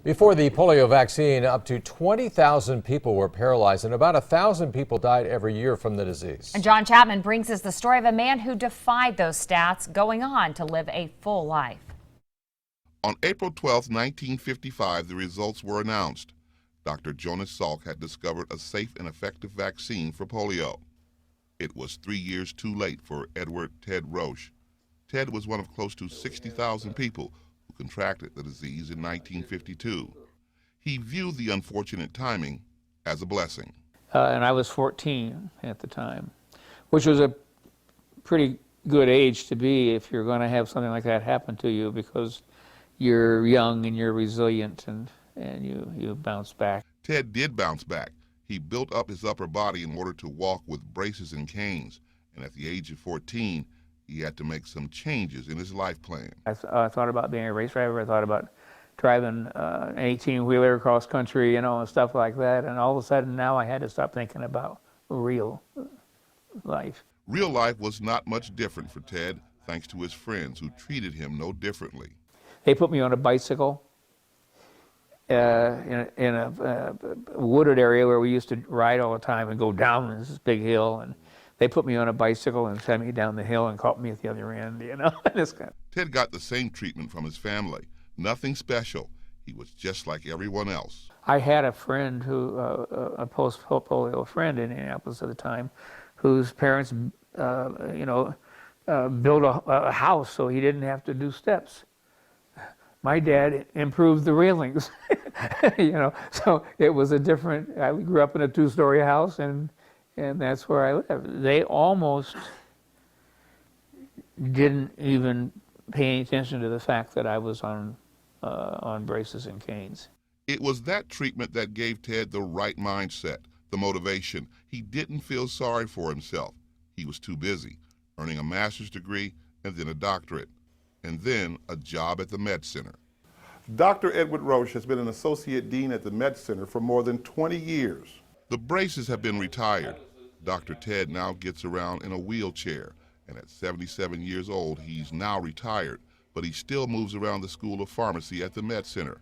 Before the polio vaccine, up to 20,000 people were paralyzed and about 1,000 people died every year from the disease. And John Chapman brings us the story of a man who defied those stats, going on to live a full life. On April 12, 1955, the results were announced. Dr. Jonas Salk had discovered a safe and effective vaccine for polio. It was 3 years too late for Edward Ted Roche. Ted was one of close to 60,000 people who contracted the disease in 1952. He viewed the unfortunate timing as a blessing. And I was 14 at the time, which was a pretty good age to be if you're going to have something like that happen to you, because you're young and you're resilient and you bounce back. Ted did bounce back. He built up his upper body in order to walk with braces and canes, and at the age of 14, he had to make some changes in his life plan. I thought about being a race driver. I thought about driving an 18-wheeler across country, and stuff like that. And all of a sudden now I had to stop thinking about real life. Real life was not much different for Ted, thanks to his friends who treated him no differently. They put me on a bicycle in a wooded area where we used to ride all the time and go down this big hill, and they put me on a bicycle and sent me down the hill and caught me at the other end, Ted got the same treatment from his family. Nothing special. He was just like everyone else. I had a friend who, a post-polio friend in Indianapolis at the time, whose parents, built a house so he didn't have to do steps. My dad improved the railings, so it was a different. I grew up in a two-story house, and that's where I lived. They almost didn't even pay any attention to the fact that I was on braces and canes. It was that treatment that gave Ted the right mindset, the motivation. He didn't feel sorry for himself. He was too busy, earning a master's degree and then a doctorate, and then a job at the Med Center. Dr. Edward Roche has been an associate dean at the Med Center for more than 20 years. The braces have been retired. Dr. Ted now gets around in a wheelchair, and at 77 years old, he's now retired, but he still moves around the School of Pharmacy at the Med Center.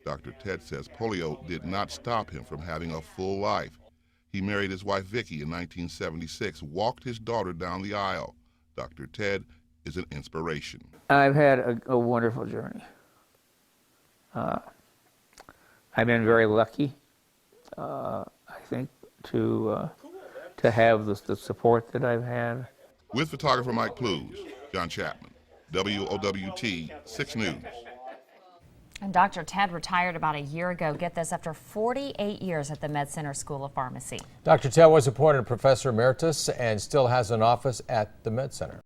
Dr. Ted says polio did not stop him from having a full life. He married his wife Vicki in 1976, walked his daughter down the aisle. Dr. Ted is an inspiration. I've had a wonderful journey. I've been very lucky, I think, to have the support that I've had. With photographer Mike Plews, John Chapman, WOWT 6 News. And Dr. Ted retired about a year ago. Get this, after 48 years at the Med Center School of Pharmacy. Dr. Ted was appointed professor emeritus and still has an office at the Med Center.